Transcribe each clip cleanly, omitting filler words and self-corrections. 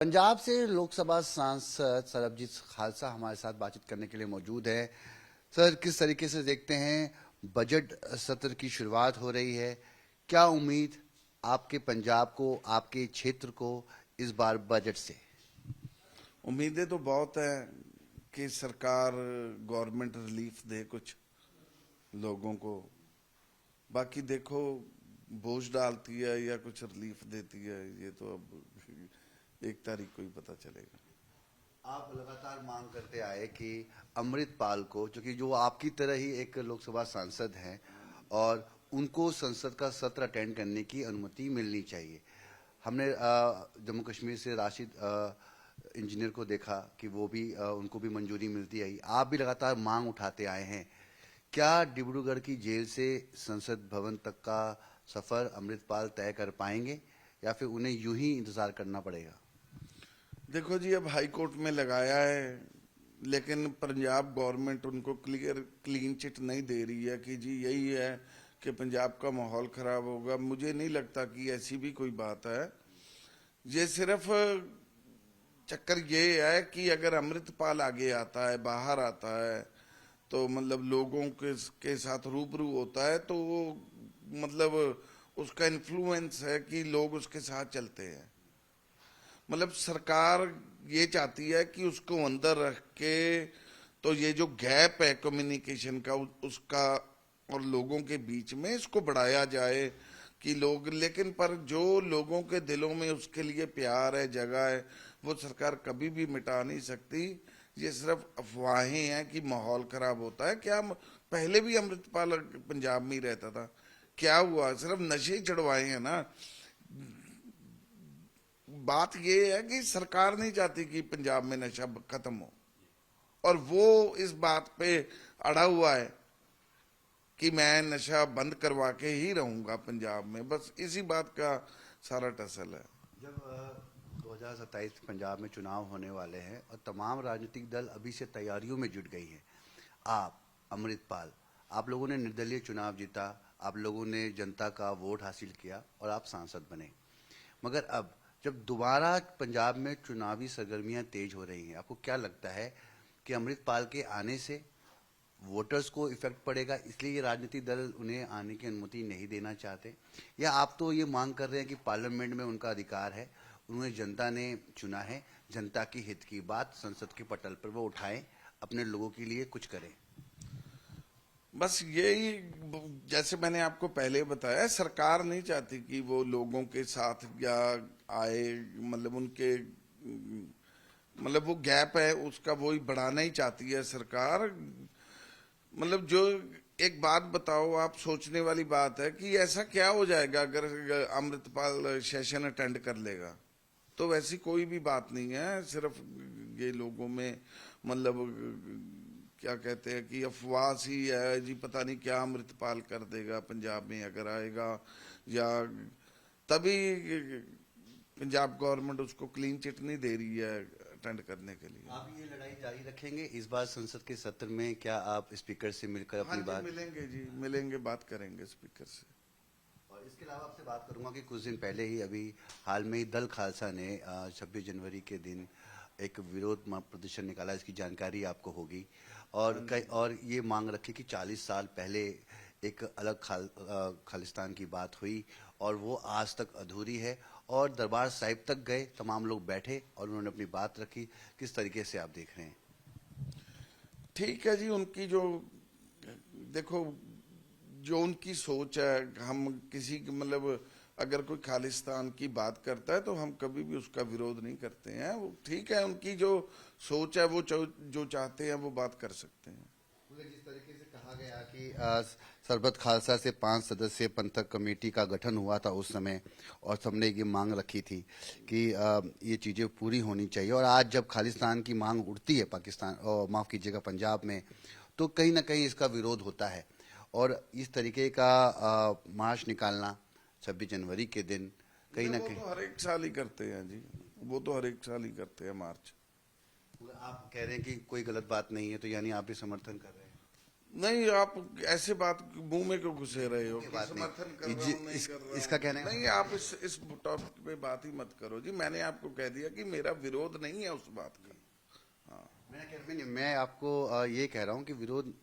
पंजाब से लोकसभा सांसद सरबजीत खालसा हमारे साथ बातचीत करने के लिए मौजूद है। सर, किस तरीके से देखते हैं, बजट सत्र की शुरुआत हो रही है, क्या उम्मीद आपके पंजाब को, आपके क्षेत्र को इस बार बजट से? उम्मीदें तो बहुत है कि सरकार गवर्नमेंट रिलीफ दे कुछ लोगों को। बाकी देखो, बोझ डालती है या कुछ रिलीफ देती है, ये तो अब 1 तारीख को ही पता चलेगा। आप लगातार मांग करते आए कि अमृतपाल को, जो आपकी तरह ही एक लोकसभा सांसद हैं, और उनको संसद का सत्र अटेंड करने की अनुमति मिलनी चाहिए। हमने जम्मू कश्मीर से राशिद इंजीनियर को देखा कि वो भी उनको भी मंजूरी मिलती आई। आप भी लगातार मांग उठाते आए हैं। क्या डिब्रूगढ़ की जेल से संसद भवन तक का सफर अमृतपाल तय कर पाएंगे, या फिर उन्हें यूं ही इंतजार करना पड़ेगा? देखो जी, अब हाई कोर्ट में लगाया है, लेकिन पंजाब गवर्नमेंट उनको क्लीन चिट नहीं दे रही है कि जी यही है कि पंजाब का माहौल खराब होगा। मुझे नहीं लगता कि ऐसी भी कोई बात है। ये सिर्फ चक्कर ये है कि अगर अमृतपाल आगे आता है, बाहर आता है, तो मतलब लोगों के साथ रूबरू होता है, तो वो मतलब उसका इन्फ्लुएंस है कि लोग उसके साथ चलते हैं। मतलब सरकार ये चाहती है कि उसको अंदर रख के, तो ये जो गैप है कम्युनिकेशन का उसका और लोगों के बीच में, इसको बढ़ाया जाए कि लोग, लेकिन पर जो लोगों के दिलों में उसके लिए प्यार है, जगह है, वो सरकार कभी भी मिटा नहीं सकती। ये सिर्फ अफवाहें हैं कि माहौल खराब होता है। क्या पहले भी अमृतपाल पंजाब में ही रहता था? क्या हुआ? सिर्फ नशे ही चढ़वाए हैं ना। बात ये है कि सरकार नहीं चाहती कि पंजाब में नशा खत्म हो, और वो इस बात पे अड़ा हुआ है कि मैं नशा बंद करवा के ही रहूंगा पंजाब में। बस इसी बात का सारा टसल है। जब 2027 पंजाब में चुनाव होने वाले हैं और तमाम राजनीतिक दल अभी से तैयारियों में जुट गई हैं, आप अमृतपाल, आप लोगों ने निर्दलीय चुनाव जीता, आप लोगों ने जनता का वोट हासिल किया और आप सांसद बने। मगर अब जब दोबारा पंजाब में चुनावी सरगर्मियां तेज हो रही हैं, आपको क्या लगता है कि अमृतपाल के आने से वोटर्स को इफेक्ट पड़ेगा, इसलिए ये राजनीतिक दल उन्हें आने की अनुमति नहीं देना चाहते? या आप तो ये मांग कर रहे हैं कि पार्लियामेंट में उनका अधिकार है, उन्हें जनता ने चुना है, जनता की हित की बात संसद के पटल पर वो उठाएं, अपने लोगों के लिए कुछ करें? बस यही, जैसे मैंने आपको पहले बताया, सरकार नहीं चाहती कि वो लोगों के साथ या आए, मतलब उनके, मतलब वो गैप है उसका वही बढ़ाना ही चाहती है सरकार। मतलब जो, एक बात बताओ, आप सोचने वाली बात है कि ऐसा क्या हो जाएगा अगर अमृतपाल सेशन अटेंड कर लेगा। तो वैसी कोई भी बात नहीं है। सिर्फ ये लोगों में मतलब क्या कहते हैं कि अफवाह सी है जी, पता नहीं क्या अमृतपाल कर देगा पंजाब में अगर आएगा, या तभी पंजाब गवर्नमेंट उसको क्लीन चिट नहीं दे रही है अटेंड करने के लिए। आप ये लड़ाई जारी रखेंगे इस बार संसद के सत्र में? क्या आप स्पीकर से मिलकर हाँ अपनी जी, बात? मिलेंगे जी, मिलेंगे, बात करेंगे स्पीकर से। और इसके अलावा आपसे बात करूंगा कि कुछ दिन पहले ही, अभी हाल में ही, दल खालसा ने 26 जनवरी के दिन एक विरोध प्रदर्शन निकाला, इसकी जानकारी आपको होगी। और और ये मांग रखी कि 40 साल पहले एक अलग खालिस्तान की बात हुई और वो आज तक अधूरी है। और दरबार साहिब तक गए, तमाम लोग बैठे और उन्होंने अपनी बात रखी। किस तरीके से आप देख रहे हैं? ठीक है जी, उनकी जो, देखो, जो उनकी सोच है, हम किसी की मतलब अगर कोई खालिस्तान की बात करता है तो हम कभी भी उसका विरोध नहीं करते हैं। वो ठीक है, उनकी जो सोच है, वो जो चाहते हैं वो बात कर सकते हैं। जिस तरीके से कहा गया कि सरबत खालसा से 5 सदस्यीय पंथक कमेटी का गठन हुआ था उस समय, और सबने ये मांग रखी थी कि ये चीज़ें पूरी होनी चाहिए, और आज जब खालिस्तान की मांग उठती है पाकिस्तान, और माफ़ कीजिएगा पंजाब में, तो कहीं ना कहीं इसका विरोध होता है। और इस तरीके का मार्च निकालना 26 जनवरी के दिन, कहीं ना वो कहीं। तो हर एक साल ही करते हैं जी, वो तो हर एक साल ही करते हैं मार्च। आप कह रहे हैं कि कोई गलत बात नहीं है, तो यानी आप भी समर्थन कर रहे हैं? नहीं, आप ऐसे बात मुंह में क्यों घुसे रहे हो? ये कि बात नहीं। समर्थन कर ये रहा जी- हूं, नहीं इस- कर रहा इसका हूं। कहना है- नहीं, आप इस टॉपिक पे बात ही मत करो जी। मैंने आपको कह दिया कि मेरा विरोध नहीं है उस बात का। मैं आपको ये कह रहा हूँ कि विरोध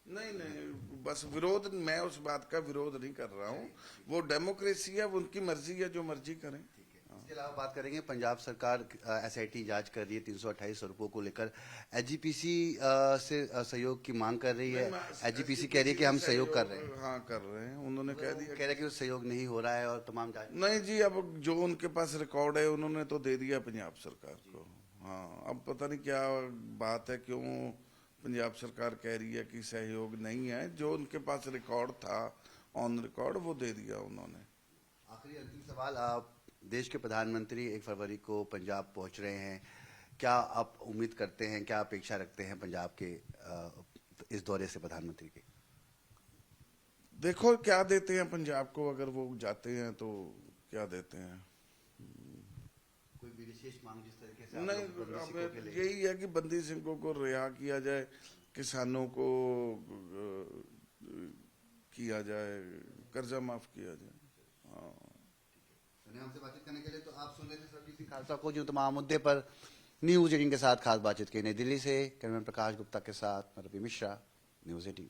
नहीं नहीं, बस विरोध, मैं उस बात का विरोध नहीं कर रहा हूँ। वो डेमोक्रेसी है, वो उनकी मर्जी है, जो मर्जी करें। इसके अलावा बात करेंगे, पंजाब सरकार एसआईटी जांच कर रही है 328 रुपयों को लेकर। एजीपीसी से सहयोग की मांग कर रही है। एजीपीसी कह रही है कि हम सहयोग कर रहे हैं। हाँ, कर रहे हैं, उन्होंने कह दिया। कह रहे हैं कि वो सहयोग नहीं हो रहा है और तमाम जांच। नहीं जी, अब जो उनके पास रिकॉर्ड है उन्होंने तो दे दिया पंजाब सरकार को। हाँ, अब पता नहीं क्या बात है, क्यों पंजाब सरकार कह रही है कि सहयोग नहीं है। जो उनके पास रिकॉर्ड था, ऑन रिकॉर्ड, वो दे दिया उन्होंने। आखिरी अंतिम सवाल, आप देश के प्रधानमंत्री 1 फरवरी को पंजाब पहुंच रहे हैं, क्या आप उम्मीद करते हैं, क्या अपेक्षा रखते हैं पंजाब के इस दौरे से प्रधानमंत्री के? देखो क्या देते हैं पंजाब को, अगर वो जाते हैं तो क्या देते हैं। कोई भी विशेष मांग जिस तरीके से आप नहीं, लोग बंदी सिखों के अब लिए- यही है कि बंदी सिखों को रिहा किया जाए, किसानों को किया जाए, कर्जा माफ किया जाए। हाँ, धन्यवाद हमसे बातचीत करने के लिए। तो आप सुन रहे थे सरबजीत सिंह खालसा को, जो तमाम मुद्दे पर न्यूज 18 के साथ खास बातचीत की। नई दिल्ली से कैमरामैन प्रकाश गुप्ता के साथ मैं रवि मिश्रा, न्यूज 18।